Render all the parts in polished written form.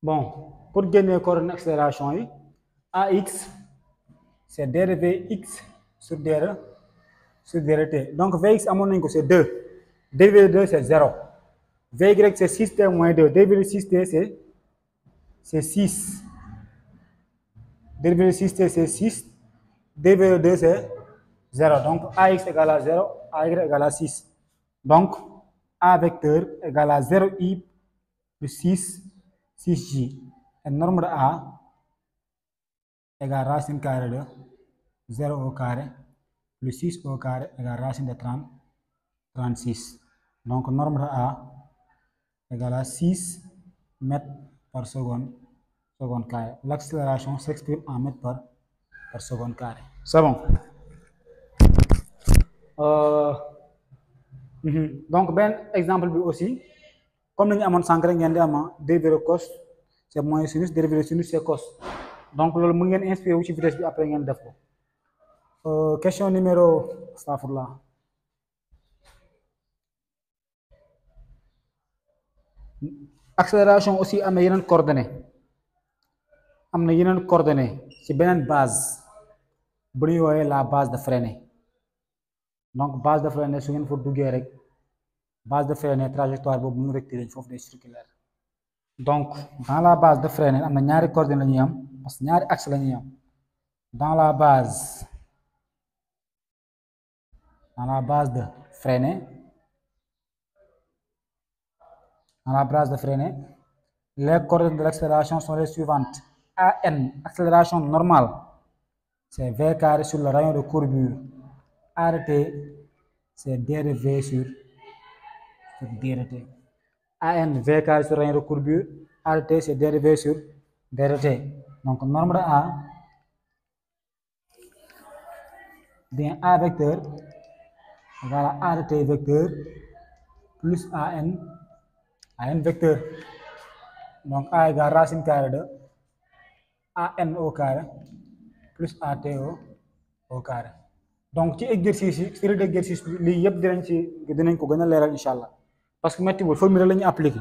Bon, pour gagner coordonnée accélération, AX, c'est dérivé X sur DRT. Donc, Vx, à mon avis, c'est 2. Dérivé de 2, c'est 0. Vy, c'est 6T moins 2. Dérivé de 6T, c'est 6. Dérivé de 6T, c'est 6. Dérivé de 2, c'est 0. Donc, AX égale à 0, AY égale à 6. Donc, A vecteur égale à 0i plus 6, 6j. Et norme de A égale racine carrée de 0 au carré plus 6 au carré égale racine de 30, 36. Donc, norme de A égale à 6 mètres par seconde carré. L'accélération s'exprime en mètres par seconde carré. C'est bon. Donc, ben exemple aussi, comme nous avons sànq rek ngeen di am dérivé de cos c'est moins sinus, dérivé de sinus c'est cos. Donc, loolu mën ngeen inspiré wu ci vitesse bi après ngeen def ko. Question numéro astafurlah. Accélération aussi am na yeneen coordonnées. Am na yeneen coordonnées ci beneen base bu ñuy woowee la base de Freinet. Donc, base de Freinet su ngeen fa duggee rek base de Freinet trajectoire boobu mënu rectiligne foofu day circulaire. Donc, dans la base de Freinet am na ñaari coordonnées la ñuy am parce que ñaari axe la ñuy am. Dans la base de Freinet, les coordonnées de l'accélération sont les suivantes. AN, accélération normale, c'est V carré sur le rayon de courbure. ART, c'est dérivé sur DRT. AN, V carré sur le rayon de courbure. ART, c'est dérivé sur DRT. Donc, norme de A, bien A vecteur, voilà ART vecteur, plus AN vecteur. Donc, A égale racine carrée de AN au carré plus AT au carré. Donc, ci exercice yi série d'exercice bi lii yëpp dinañ ko gën a leeral incha allah parce que métti wul formule la ñu appliqué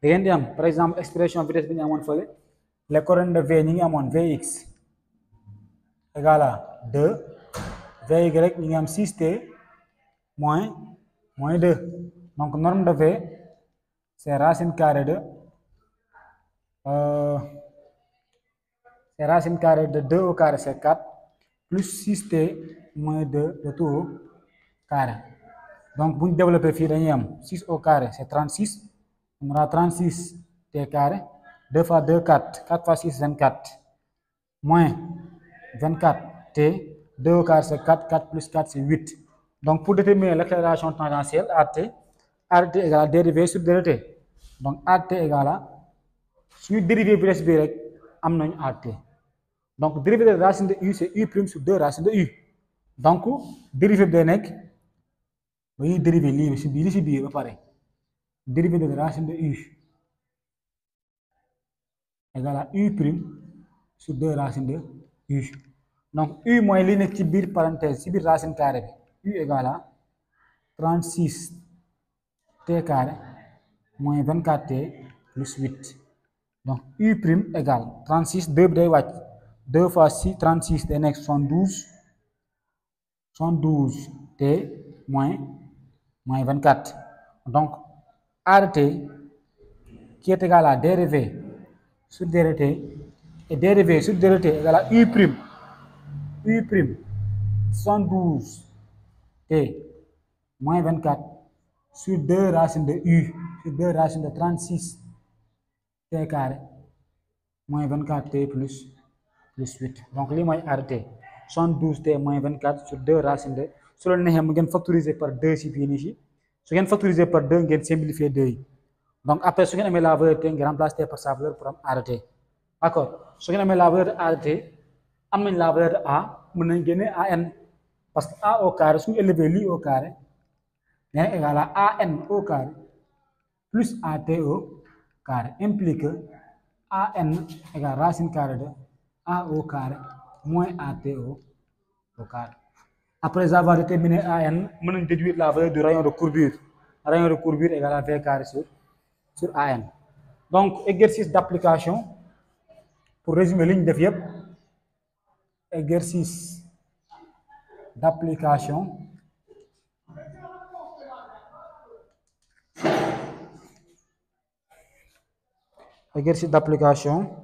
da ngeen di am par exemple expression vitesse bi ñu amoon fële les coordonnées de V ñi ngi amoon Vx égale à 2 Vy ñi ngi am 6T moins 2. Donc, norme de V c'est racine carrée de 2 au carré c'est 4 plus 6T moins 2 de tout au carré. Donc, bu ñu développé fii dañuy am 6 au carré c'est 36. On aura 36T carré 2 fois 2 4 4 fois 6 24 moins 24T 2 au carré c'est 4 4 plus 4 c'est 8. Donc, pour déterminer l'accélération tangentielle AT égale à dérivé sur DRT. Donc, AT égale à suñu dérivé vitesse bi rek am nañu AT. Donc, dérivé de racine de U c'est U prime sur 2 racine de U. Donc, dérivé bi day nekk ba ñuy dérivé lii si biir ba pare dérivé de racine de U égale à U prime sur 2 racine de U. Donc, U mooy li nekk ci biir parenthèse ci biir racine carré bi U égale à 36T carré moins 24T plus 8. Donc, U prime égale 36 2 bi day wàcc 2 fois 6 36 day nekk 72T moins 24. Donc, ART qui est égal à dérivé sur DRT et dérivé sur DRT égale à U prime 72T moins 24 sur 2 racines de U sur 2 racines de 36T carré moins 24T plus 8. Donc, lii mooy ART 72T moins 24 sur 2 racines de su la neexee mu ngeen factoriser par 2 si fii nii si su ngeen factoriser par 2 ngeen simplifier 2 yi. Donc, après su ngeen amee la valeur T ngeen remplacer par sa valeur pour am ART. D'accord su ngeen amee la valeur de ART am nañ la valeur de A mën nañ génne AN parce que A au carré suñu élevé lii au carré nee na égal à AN au carré plus AT au carré implique que AN égale racine carrée de A au carré moins AT au carré. Après avoir déterminé AN, on peut déduire la valeur du rayon de courbure. Rayon de courbure égale à V carré sur AN. Donc, exercice d'application. Pour résumer ligne def yëpp exercice d'application. Exercice d'application.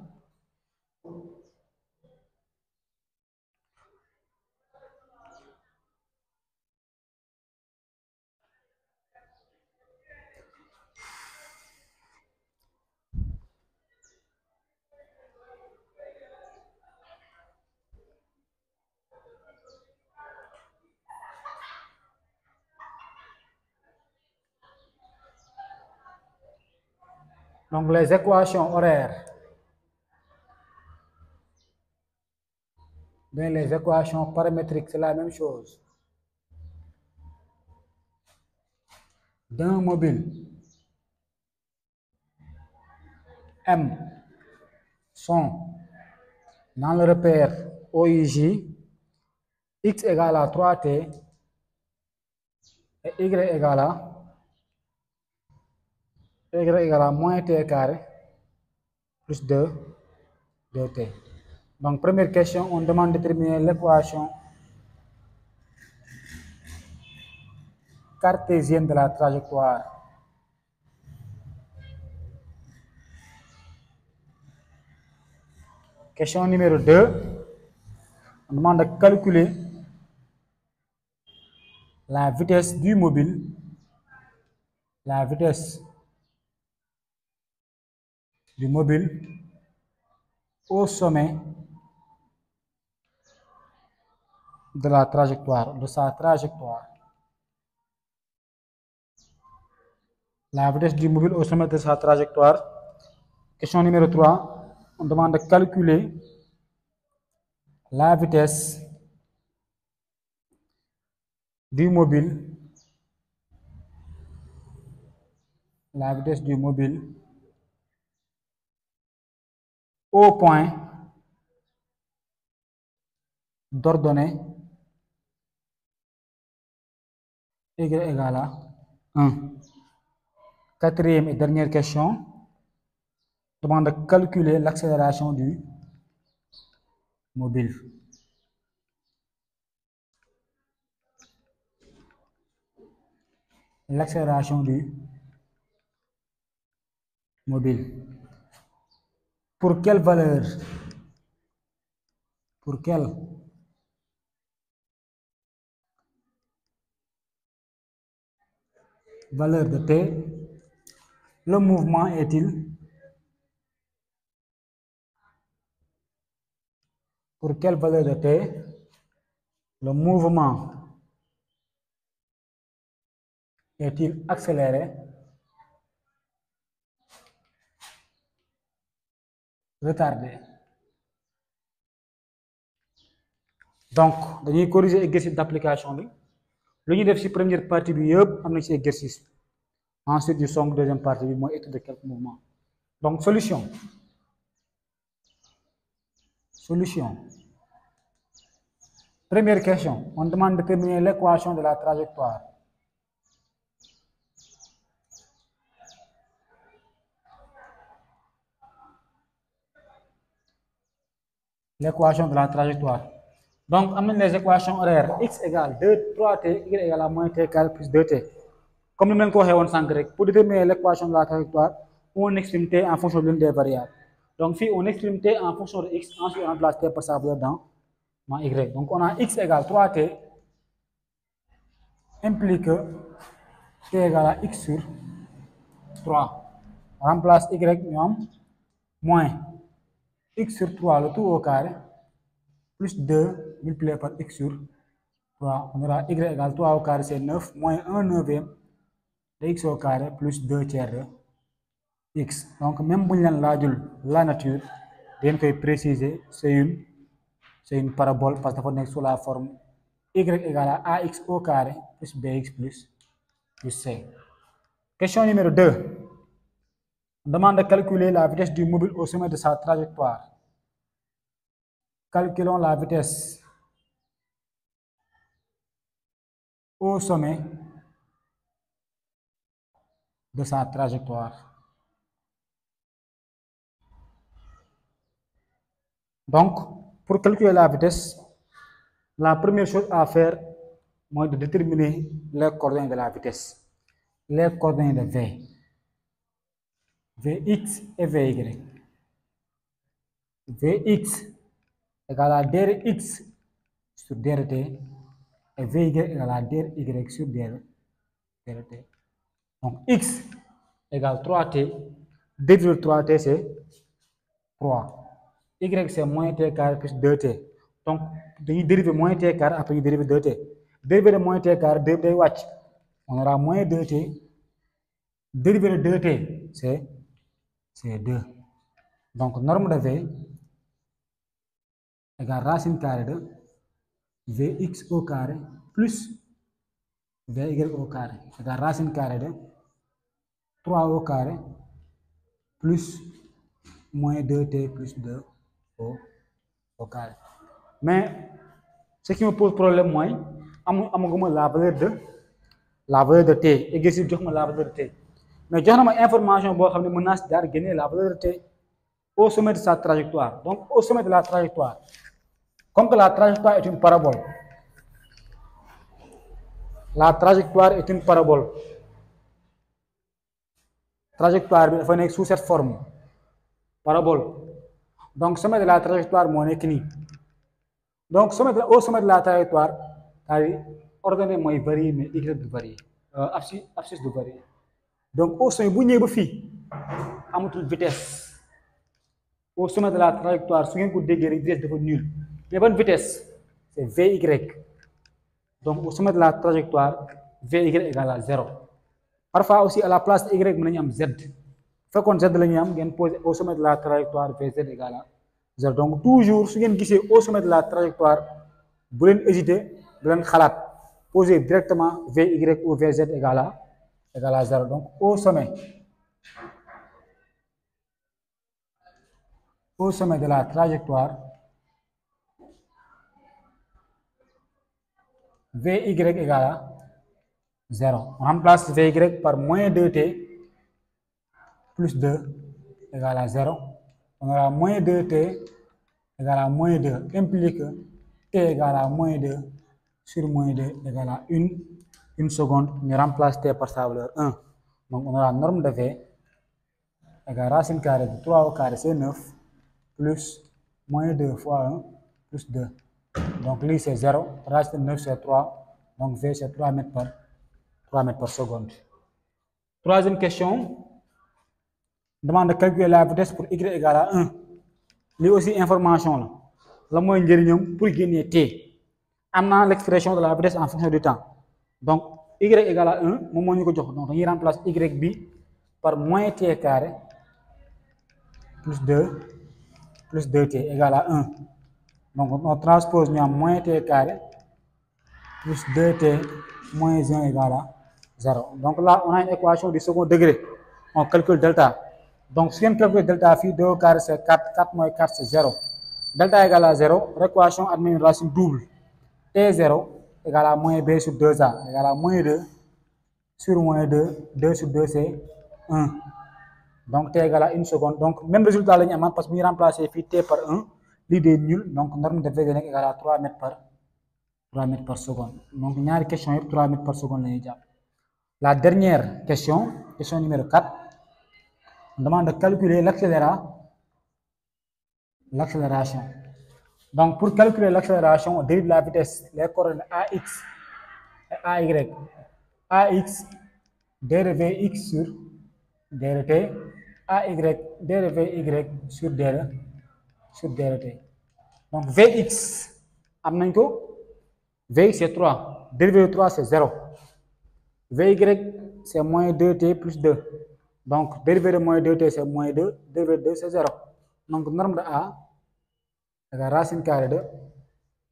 Donc, les équations horaires. Bien, les équations paramétriques, c'est la même chose. D'un mobile M sont dans le repère OIJ, X égale à 3T et Y égale à moins T carré plus 2T. Donc, première question, on demande de déterminer l'équation cartésienne de la trajectoire. Question numéro 2, on demande de calculer la vitesse du mobile, au sommet de la trajectoire, de sa trajectoire. La vitesse du mobile au sommet de sa trajectoire. Question numéro 3, on demande de calculer la vitesse du mobile, au point d'ordonnée y égale à 1. Quatrième et dernière question, on demande de calculer l'accélération du mobile. L'accélération du mobile. Pour quelle valeur? Pour quelle valeur de t le mouvement est-il? Pour quelle valeur de t le mouvement est-il accéléré, retardé? Donc, dañuy corriger exercice d'application bi lu ñu def ci première partie bi yëpp am na ci exercice. Ensuite ñu song deuxième partie bi mooy étude de quelques mouvements. Donc solution. Première question, on demande de déterminer l'équation de la trajectoire. L'équation de la trajectoire. Donc, on amène les équations horaires. X égale 3T, Y égale à moins T carré plus 2T. Comme nous l'avons dit en grec, pour déterminer l'équation de la trajectoire, on exprime T en fonction de l'une des variables. Donc, ici, on exprime T en fonction de X, ensuite on remplace T par sa valeur dans Y. Donc, on a X égale 3T, implique que T égale à X sur 3. On remplace Y, moins X sur 3, le tout au carré, plus 2 multiplié par X sur 3. On aura Y égale 3 au carré, c'est 9, moins 1 neuvième de X au carré, plus 2 tiers de X. Donc, même si on a la nature, on peut préciser, c'est une parabole parce qu'on est sous la forme Y égale à AX au carré, plus BX plus C. Question numéro 2. On demande de calculer la vitesse du mobile au sommet de sa trajectoire. Calculons la vitesse au sommet de sa trajectoire. Donc, pour calculer la vitesse, la première chose à faire, c'est de déterminer les coordonnées de la vitesse. Les coordonnées de V. Vx et Vy. Vx égale à drx sur dt et Vy égale à dy sur dt. Donc, x égale 3t. Dérivé de 3t, c'est 3. Y, c'est moins t carré plus 2t. Donc, dañuy dériver moins t carré après ñu dériver 2t. Dérivé de moins t carré, day wàcc. On aura moins 2t. Dérivé de 2t, c'est 2. Donc, norme de V égale racine carrée de Vx au carré plus Vy au carré égale racine carrée de 3 au carré plus moins 2t plus 2 au carré. Mais ce qui me pose problème, moi, la valeur de t. Exercice jox ma la valeur de t. Mais jox na ma information boo xam ne mën naa si daal génne la valeur de t au sommet de sa trajectoire. Donc, au sommet de la trajectoire, comme que la trajectoire est une parabole, la trajectoire est une parabole. Trajectoire bi dafa nekk sous cette forme parabole. Donc, sommet de la trajectoire moo nekk nii. Donc, au sommet de la trajectoire, c'est-à-dire ordonnée mooy varier mais y du varier, abscisse du varier. Donc, au sommet bu ñëwee ba fii amatul vitesse. Au sommet de la trajectoire, su ngeen ko déggee rek vitesse dafa nul. Mais bonne vitesse, c'est Vy. Donc, au sommet de la trajectoire, Vy égale à 0. Parfois aussi, à la place de Y, nous avons Z. Fait qu'on Z, nous avons posé au sommet de la trajectoire, Vz égale à 0. Donc, toujours, si vous avez au sommet de la trajectoire, vous pouvez hésiter, vous pouvez poser directement Vy ou Vz égale à 0. Donc, au sommet de la trajectoire, Vy égale à 0. On remplace Vy par moins 2t plus 2 égale à 0. On aura moins 2t égale à moins 2 implique t égale à moins 2 sur moins 2 égale à 1 seconde. On remplace t par sa valeur 1. Donc, on aura norme de V égale racine carrée de 3 au carré, c'est 9, plus moins 2 fois 1, plus 2. Donc, lui, c'est 0. Racine de 9, c'est 3. Donc, V, c'est 3 mètres par seconde. Troisième question. Demande de calculer la vitesse pour y égale à 1. Lui aussi, information. Là. La moyenne pour gagner t. On a l'expression de la vitesse en fonction du temps. Donc, y égale à 1. Donc, on remplace y par moins t carré plus 2t égale à 1. Donc, on transpose moins t carré plus 2t moins 1 égale à 0. Donc là, on a une équation du second degré. On calcule delta. Donc, si on calcule delta, 2 au carré, c'est 4. 4 moins 4, c'est 0. Delta égale à 0. L'équation admet une racine double. T0 égale à moins b sur 2a égale à moins 2 sur moins 2. 2 sur 2, c'est 1. Donc, t égale à 1 seconde. Donc, même résultat, parce que nous remplacer t par 1. L'idée est nulle. Donc, norme de V égale à 3 mètres par seconde. Donc, il y a une question 3 mètres par seconde. La dernière question numéro 4, on demande de calculer l'accélération. Donc, pour calculer l'accélération, on dérive la vitesse, les coordonnées AX et AY. AX, dérivé X sur dt, AY, dérivé Y sur dt. Donc, Vx, Vx c'est 3, dérivé de 3 c'est 0. Vy, c'est moins 2t plus 2. Donc, dérivé de moins 2t, c'est moins 2. Dérivé de 2, c'est 0. Donc, norme de A, la racine carrée de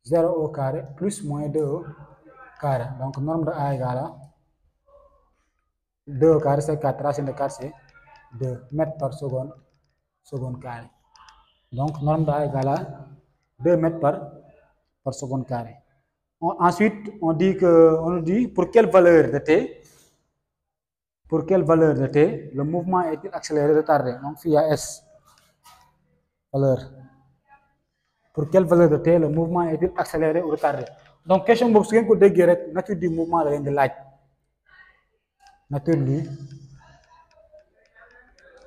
0 au carré plus moins 2 au carré. Donc, norme de A égale à 2 au carré, c'est 4. Racine de 4, c'est 2 mètres par seconde carré. Donc, norme de A égale à 2 mètres par seconde carré. Ensuite, on dit pour quelle valeur de t le mouvement est accéléré, retardé. Donc, il y a S, valeur pour quelle valeur de t le mouvement est-il accéléré ou retardé donc question boobu su ngeen ko déggee rek nature du mouvement la leen di laaj nature du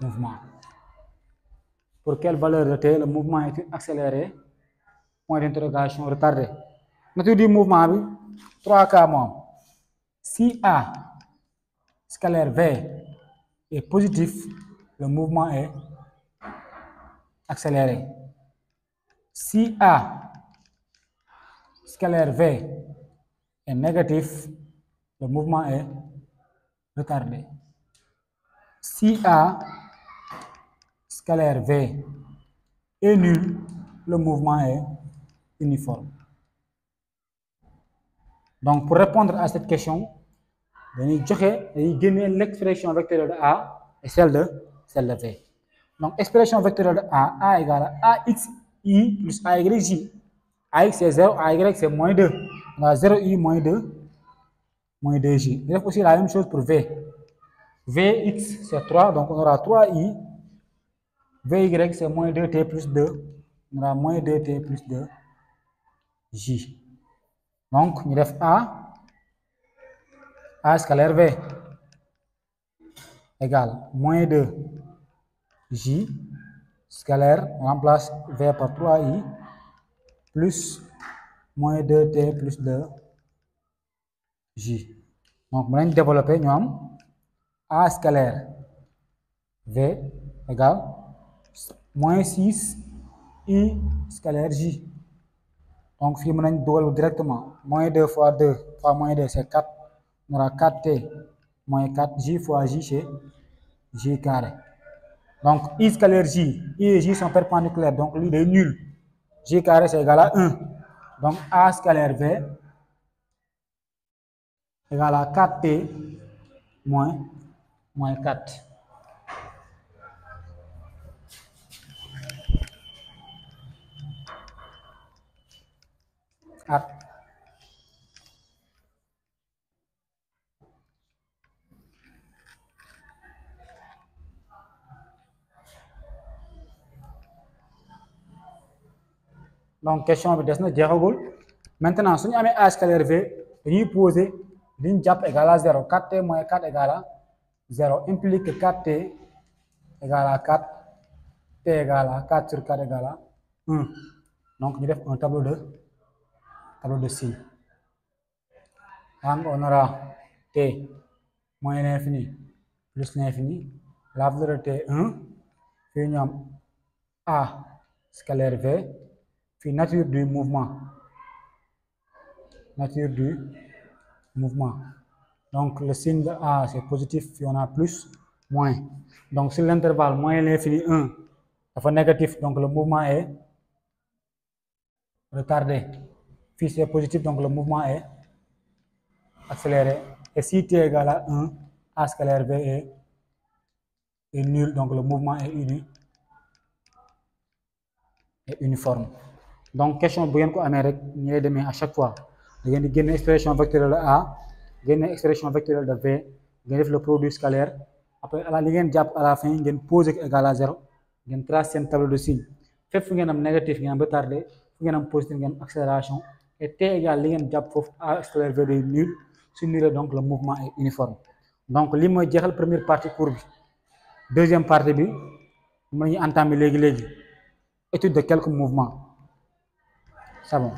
mouvement pour quelle valeur de t le mouvement est-il accéléré point d'interrogation retardé nature du mouvement bi 3 cas moom si A scalaire V est positif le mouvement est accéléré si A scalaire V est négatif le mouvement est retardé si A scalaire V est nul le mouvement est uniforme donc pour répondre à cette question dañuy génne l'expression vectorielle de A et celle de V donc expression vectorielle de A égale à AX I plus AY J AX c'est 0 AY c'est moins 2 on a 0 I moins 2 J il y a aussi la même chose pour V Vx c'est 3 donc on aura 3 I Vy c'est moins 2T plus 2 on aura moins 2T plus 2 J donc ñu def A scalaire V égale moins 2 J scalaire on remplace V par 3I plus moins 2T plus 2 J donc mën nañ développer ñu am A scalaire V égale moins 6 I scalaire J donc fii mën nañ dugal directement moins 2 fois 2 fois moins 2 c'est 4 on aura 4T moins 4 J fois J c'est J carré donc I scalaire J I et J sont perpendiculaires donc lui est nul J carré c'est égal à 1 donc A scalaire V égale à 4T moins 4 donc question bi des na jeexagul maintenant suñu amee A scalaire V dañuy poser liñ jàpp égal à 0 4T moins 4 égale à 0 implique que 4T égale à 4 T égale à 4 sur 4 égale à 1 donc ñu def un tableau de signes donc on aura T moins l'infini plus l'infini la valeur de T 1 fii ñu am A scalaire V puis nature du mouvement donc le signe de A c'est positif puis on a plus moins donc sur l'intervalle moins l'infini 1 dafa négatif donc le mouvement est retardé puis c'est positif donc le mouvement est accéléré et si T égale à 1 A scalaire V est nul donc le mouvement est uniforme donc question bu ngeen ko amee rek ñu lay demee à chaque fois da ngeen di génne expression vectorielle de A génne expression vectorielle de V ngeen def le produit scalaire après li ngeen jàpp à la fin ngeen poser ko égal à 0 ngeen tracer seen tableau de signe fépp fu ngeen am négatif ngeen am retardé fu ngeen am positif ngeen am accélération et T égale li ngeen jàpp foofu A scalaire V est nul su nul donc le mouvement est uniforme donc li mooy jeexal première partie cours bi deuxième partie bi mën nañu entamer léegi étude de quelques mouvements c'est bon